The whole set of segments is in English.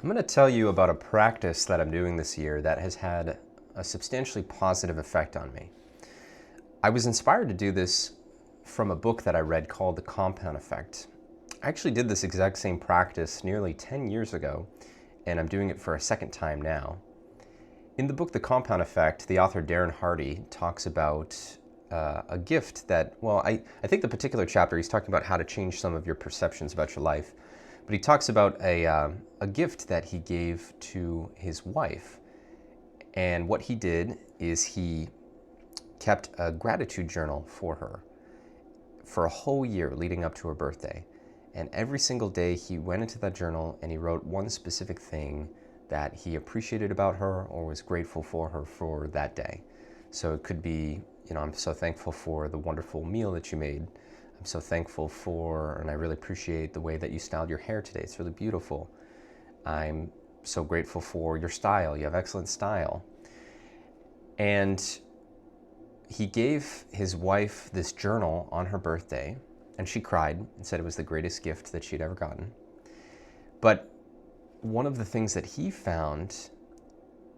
I'm going to tell you about a practice that I'm doing this year that has had a substantially positive effect on me. I was inspired to do this from a book that I read called The Compound Effect. I actually did this exact same practice nearly 10 years ago, and I'm doing it for a second time now. In the book The Compound Effect, the author Darren Hardy talks about a gift that, I think the particular chapter he's talking about how to change some of your perceptions about your life. But he talks about a gift that he gave to his wife. And what he did is he kept a gratitude journal for her for a whole year leading up to her birthday. And every single day he went into that journal and he wrote one specific thing that he appreciated about her or was grateful for her for that day. So it could be, I'm so thankful for the wonderful meal that you made. I'm so thankful for, and I really appreciate the way that you styled your hair today. It's really beautiful. I'm so grateful for your style. You have excellent style. And he gave his wife this journal on her birthday, and she cried and said it was the greatest gift that she'd ever gotten. But one of the things that he found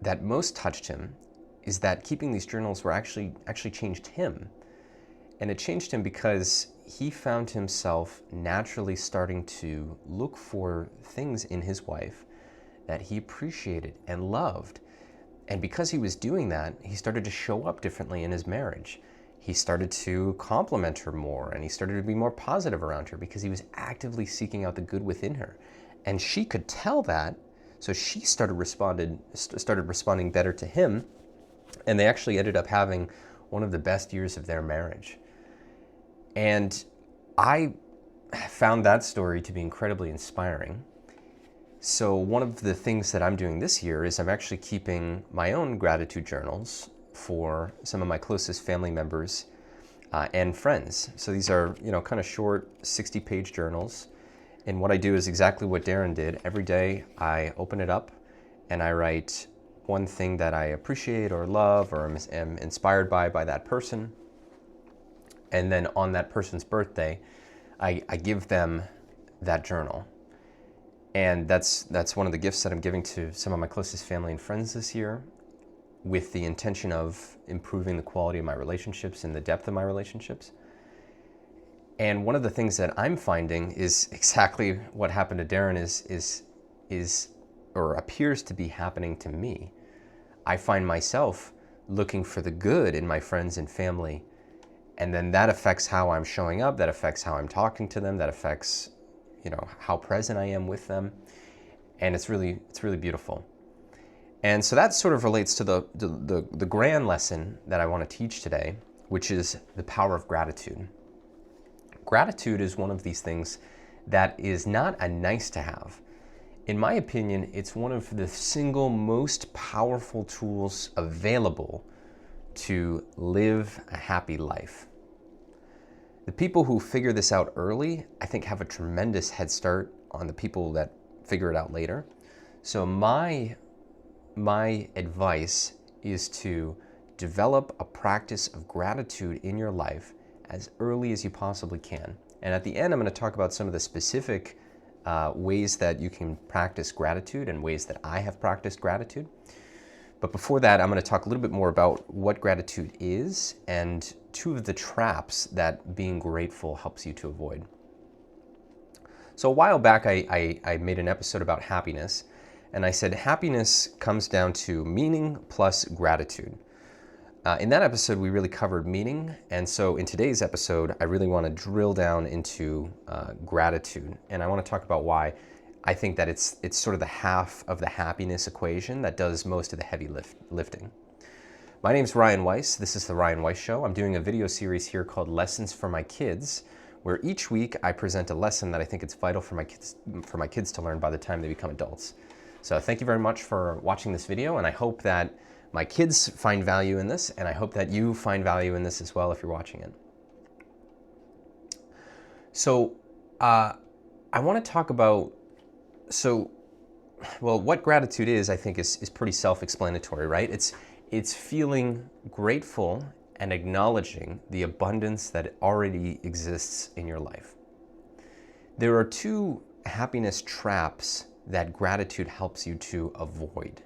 that most touched him is that keeping these journals were actually changed him. And it changed him because he found himself naturally starting to look for things in his wife that he appreciated and loved. And because he was doing that, he started to show up differently in his marriage. He started to compliment her more, and he started to be more positive around her because he was actively seeking out the good within her. And she could tell that, so she started responding better to him, and they actually ended up having one of the best years of their marriage. And I found that story to be incredibly inspiring. So one of the things that I'm doing this year is I'm actually keeping my own gratitude journals for some of my closest family members and friends. So these are, kind of short 60-page journals. And what I do is exactly what Darren did. Every day I open it up and I write one thing that I appreciate or love or am inspired by that person. And then on that person's birthday, I give them that journal. And that's one of the gifts that I'm giving to some of my closest family and friends this year, with the intention of improving the quality of my relationships and the depth of my relationships. And one of the things that I'm finding is exactly what happened to Darren is or appears to be happening to me. I find myself looking for the good in my friends and family. And then that affects how I'm showing up, that affects how I'm talking to them, that affects, how present I am with them. And it's really beautiful. And so that sort of relates to the grand lesson that I want to teach today, which is the power of gratitude. Gratitude is one of these things that is not a nice to have. In my opinion, it's one of the single most powerful tools available to live a happy life. The people who figure this out early, I think, have a tremendous head start on the people that figure it out later. So my advice is to develop a practice of gratitude in your life as early as you possibly can. And at the end, I'm going to talk about some of the specific ways that you can practice gratitude and ways that I have practiced gratitude. But before that, I'm going to talk a little bit more about what gratitude is and two of the traps that being grateful helps you to avoid. So a while back, I made an episode about happiness, and I said happiness comes down to meaning plus gratitude. In that episode, we really covered meaning, and so in today's episode, I really want to drill down into gratitude, and I want to talk about why I think that it's sort of the half of the happiness equation that does most of the heavy lifting. My name's Ryan Weiss. This is The Ryan Weiss Show. I'm doing a video series here called Lessons for My Kids, where each week I present a lesson that I think it's vital for my kids to learn by the time they become adults. So thank you very much for watching this video, and I hope that my kids find value in this, and I hope that you find value in this as well if you're watching it. So I want to talk about, what gratitude is, I think, is pretty self-explanatory, right? It's feeling grateful and acknowledging the abundance that already exists in your life. There are two happiness traps that gratitude helps you to avoid.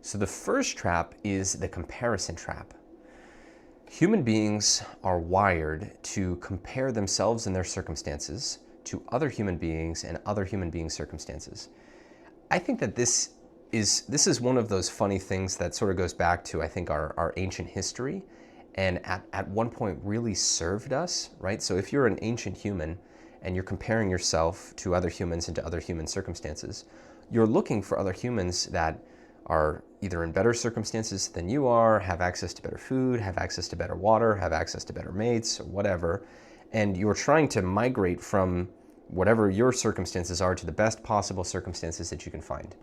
So the first trap is the comparison trap. Human beings are wired to compare themselves and their circumstances to other human beings and other human beings' circumstances. I think that this is one of those funny things that sort of goes back to, I think, our ancient history, and at one point really served us, right? So if you're an ancient human and you're comparing yourself to other humans and to other human circumstances, you're looking for other humans that are either in better circumstances than you are, have access to better food, have access to better water, have access to better mates, or whatever, and you're trying to migrate from whatever your circumstances are to the best possible circumstances that you can find.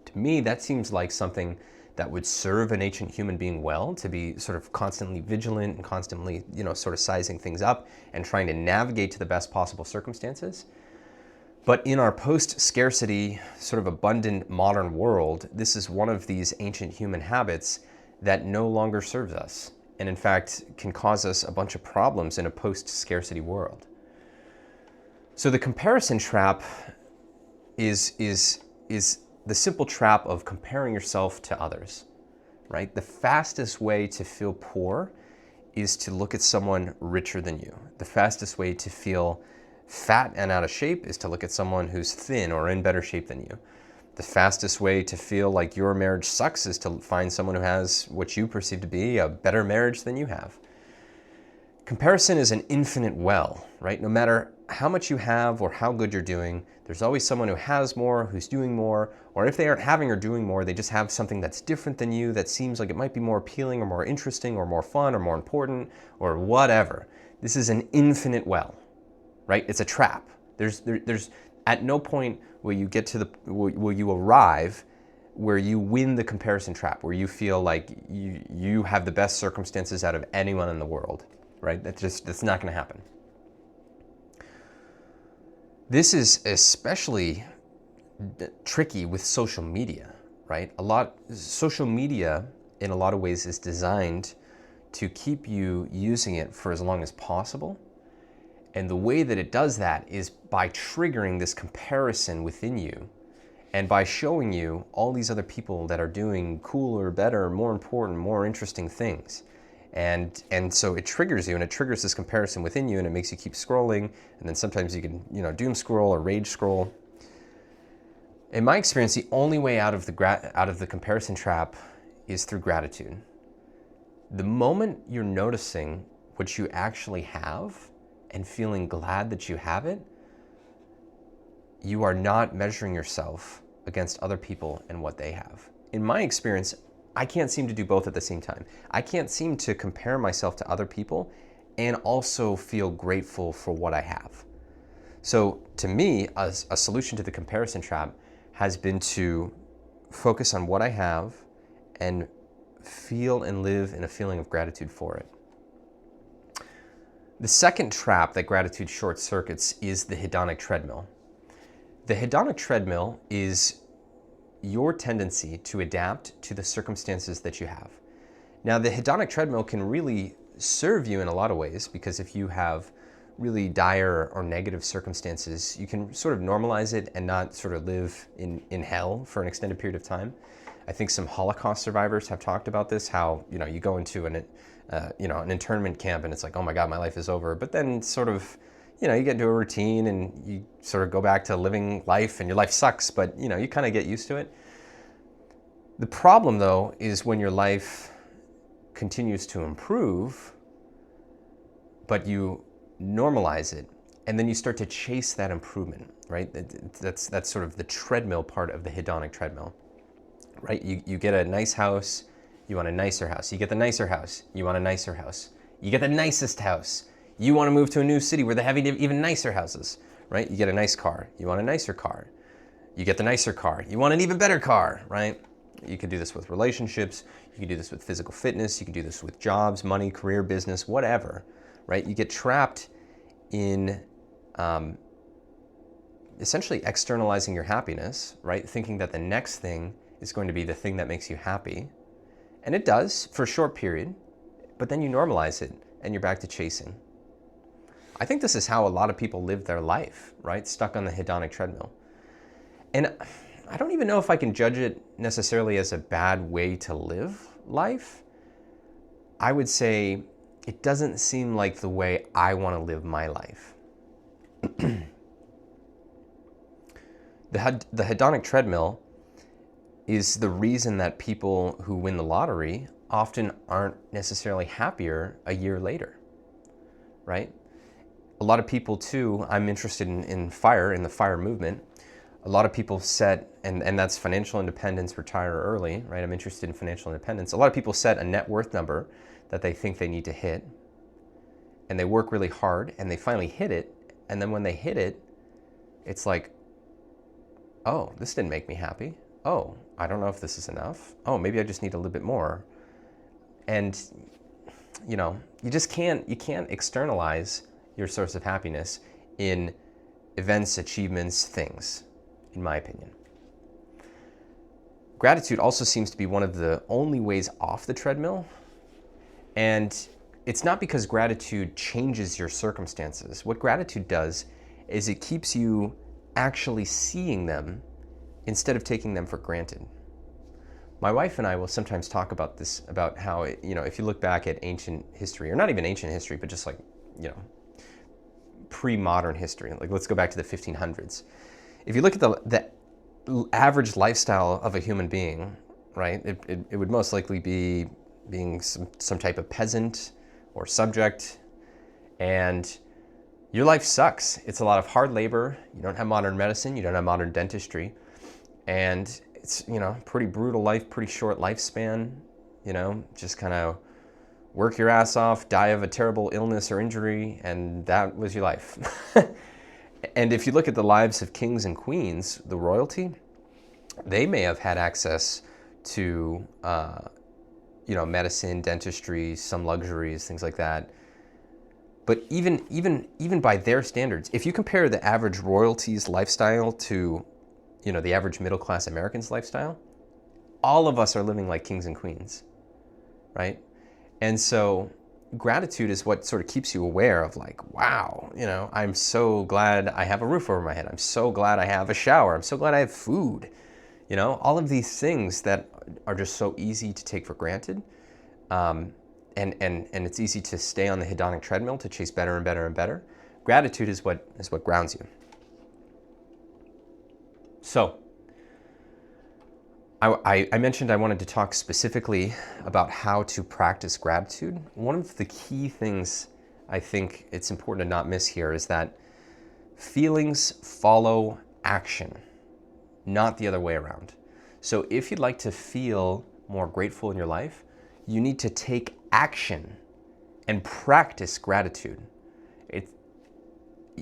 To me, that seems like something that would serve an ancient human being well, to be sort of constantly vigilant and constantly, sort of sizing things up and trying to navigate to the best possible circumstances. But in our post-scarcity, sort of abundant modern world, this is one of these ancient human habits that no longer serves us, and in fact can cause us a bunch of problems in a post-scarcity world. So the comparison trap is the simple trap of comparing yourself to others, right? The fastest way to feel poor is to look at someone richer than you. The fastest way to feel fat and out of shape is to look at someone who's thin or in better shape than you. The fastest way to feel like your marriage sucks is to find someone who has what you perceive to be a better marriage than you have. Comparison is an infinite well, right? No matter how much you have or how good you're doing, there's always someone who has more, who's doing more, or if they aren't having or doing more, they just have something that's different than you that seems like it might be more appealing or more interesting or more fun or more important or whatever. This is an infinite well, right? It's a trap. There's at no point will you get to will you arrive where you win the comparison trap, where you feel like you have the best circumstances out of anyone in the world, right? That's not going to happen. This is especially tricky with social media, right? Social media in a lot of ways is designed to keep you using it for as long as possible. And the way that it does that is by triggering this comparison within you and by showing you all these other people that are doing cooler, better, more important, more interesting things. And so it triggers you, and it triggers this comparison within you, and it makes you keep scrolling, and then sometimes you can doom scroll or rage scroll. In my experience, the only way out of the comparison trap is through gratitude. The moment you're noticing what you actually have and feeling glad that you have it, you are not measuring yourself against other people and what they have. In my experience, I can't seem to do both at the same time. I can't seem to compare myself to other people and also feel grateful for what I have. So to me, a solution to the comparison trap has been to focus on what I have and feel and live in a feeling of gratitude for it. The second trap that gratitude short circuits is the hedonic treadmill. The hedonic treadmill is your tendency to adapt to the circumstances that you have. Now, the hedonic treadmill can really serve you in a lot of ways, because if you have really dire or negative circumstances, you can sort of normalize it and not sort of live in hell for an extended period of time. I think some Holocaust survivors have talked about this, how you go into an internment camp and it's like, oh my God, my life is over. But then sort of you get into a routine and you sort of go back to living life, and your life sucks, but you kind of get used to it. The problem though is when your life continues to improve, but you normalize it, and then you start to chase that improvement, right? That's sort of the treadmill part of the hedonic treadmill, right? You get a nice house, you want a nicer house. You get the nicer house, you want a nicer house. You get the nicest house, you want to move to a new city where they have even nicer houses, right? You get a nice car, you want a nicer car. You get the nicer car, you want an even better car, right? You could do this with relationships, you can do this with physical fitness, you can do this with jobs, money, career, business, whatever, right? You get trapped in essentially externalizing your happiness, right? Thinking that the next thing is going to be the thing that makes you happy. And it does for a short period, but then you normalize it and you're back to chasing. I think this is how a lot of people live their life, right? Stuck on the hedonic treadmill. And I don't even know if I can judge it necessarily as a bad way to live life. I would say it doesn't seem like the way I want to live my life. The hedonic treadmill is the reason that people who win the lottery often aren't necessarily happier a year later, right? A lot of people too, I'm interested in FIRE, in the FIRE movement. A lot of people set, and that's financial independence, retire early, right? I'm interested in financial independence. A lot of people set a net worth number that they think they need to hit, and they work really hard, and they finally hit it, and then when they hit it, it's like, oh, this didn't make me happy. Oh, I don't know if this is enough. Oh, maybe I just need a little bit more. And, you know, you can't externalize your source of happiness in events, achievements, things, in my opinion. Gratitude also seems to be one of the only ways off the treadmill. And it's not because gratitude changes your circumstances. What gratitude does is it keeps you actually seeing them instead of taking them for granted. My wife and I will sometimes talk about this, about how, if you look back at ancient history, or not even ancient history, but just like, pre-modern history, like let's go back to the 1500s. If you look at the average lifestyle of a human being, right, it would most likely be being some type of peasant or subject, and your life sucks. It's a lot of hard labor. You don't have modern medicine. You don't have modern dentistry. And it's, pretty brutal life, pretty short lifespan, just kind of work your ass off, die of a terrible illness or injury, and that was your life. And if you look at the lives of kings and queens, the royalty, they may have had access to, medicine, dentistry, some luxuries, things like that. But even by their standards, if you compare the average royalty's lifestyle to, the average middle-class American's lifestyle, all of us are living like kings and queens, right? And so gratitude is what sort of keeps you aware of like, wow, I'm so glad I have a roof over my head. I'm so glad I have a shower. I'm so glad I have food. All of these things that are just so easy to take for granted. And it's easy to stay on the hedonic treadmill to chase better and better and better. Gratitude is what grounds you. So, I mentioned I wanted to talk specifically about how to practice gratitude. One of the key things I think it's important to not miss here is that feelings follow action, not the other way around. So if you'd like to feel more grateful in your life, you need to take action and practice gratitude.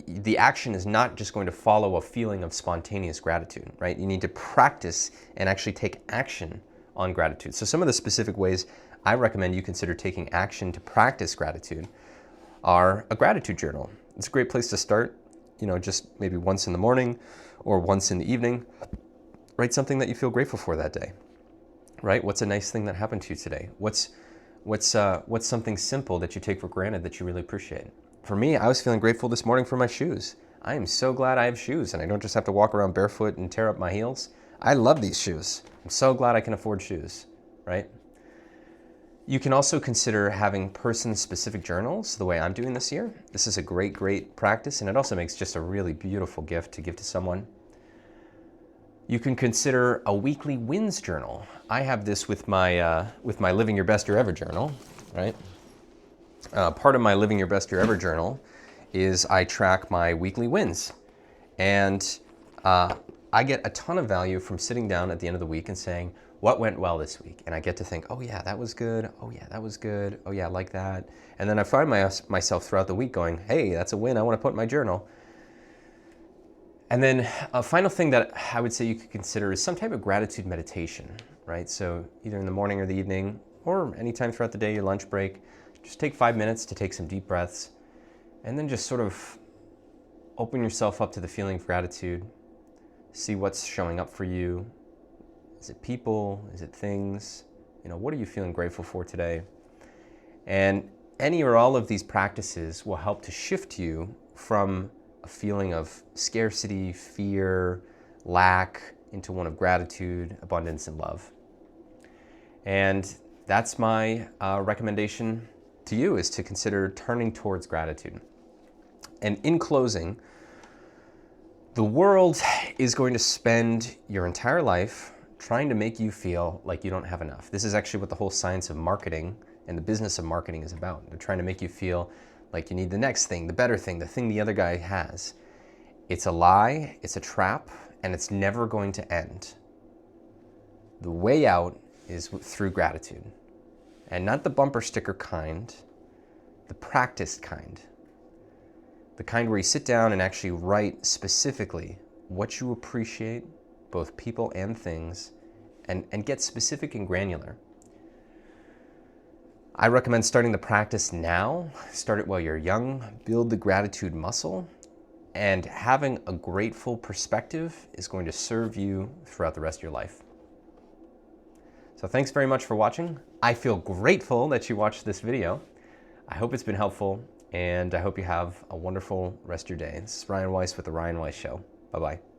The action is not just going to follow a feeling of spontaneous gratitude, right? You need to practice and actually take action on gratitude. So some of the specific ways I recommend you consider taking action to practice gratitude are a gratitude journal. It's a great place to start, just maybe once in the morning or once in the evening. Write something that you feel grateful for that day, right? What's a nice thing that happened to you today? What's something simple that you take for granted that you really appreciate? For me, I was feeling grateful this morning for my shoes. I am so glad I have shoes and I don't just have to walk around barefoot and tear up my heels. I love these shoes. I'm so glad I can afford shoes, right? You can also consider having person-specific journals the way I'm doing this year. This is a great practice, and it also makes just a really beautiful gift to give to someone. You can consider a weekly wins journal. I have this with my Living Your Best Year Ever journal, right? Part of my Living Your Best Year Ever journal is I track my weekly wins. And I get a ton of value from sitting down at the end of the week and saying, what went well this week? And I get to think, oh yeah, that was good. Oh yeah, that was good. Oh yeah, I like that. And then I find myself throughout the week going, hey, that's a win I want to put in my journal. And then a final thing that I would say you could consider is some type of gratitude meditation, right? So either in the morning or the evening, or anytime throughout the day, your lunch break, just take 5 minutes to take some deep breaths, and then just sort of open yourself up to the feeling of gratitude. See what's showing up for you. Is it people? Is it things? What are you feeling grateful for today? And any or all of these practices will help to shift you from a feeling of scarcity, fear, lack into one of gratitude, abundance, and love. And that's my recommendation to you, is to consider turning towards gratitude. And in closing, the world is going to spend your entire life trying to make you feel like you don't have enough. This is actually what the whole science of marketing and the business of marketing is about. They're trying to make you feel like you need the next thing, the better thing, the thing the other guy has. It's a lie, it's a trap, and it's never going to end. The way out is through gratitude. And not the bumper sticker kind, the practiced kind. The kind where you sit down and actually write specifically what you appreciate, both people and things, and get specific and granular. I recommend starting the practice now. Start it while you're young. Build the gratitude muscle. And having a grateful perspective is going to serve you throughout the rest of your life. So thanks very much for watching. I feel grateful that you watched this video. I hope it's been helpful, and I hope you have a wonderful rest of your day. This is Ryan Weiss with The Ryan Weiss Show. Bye-bye.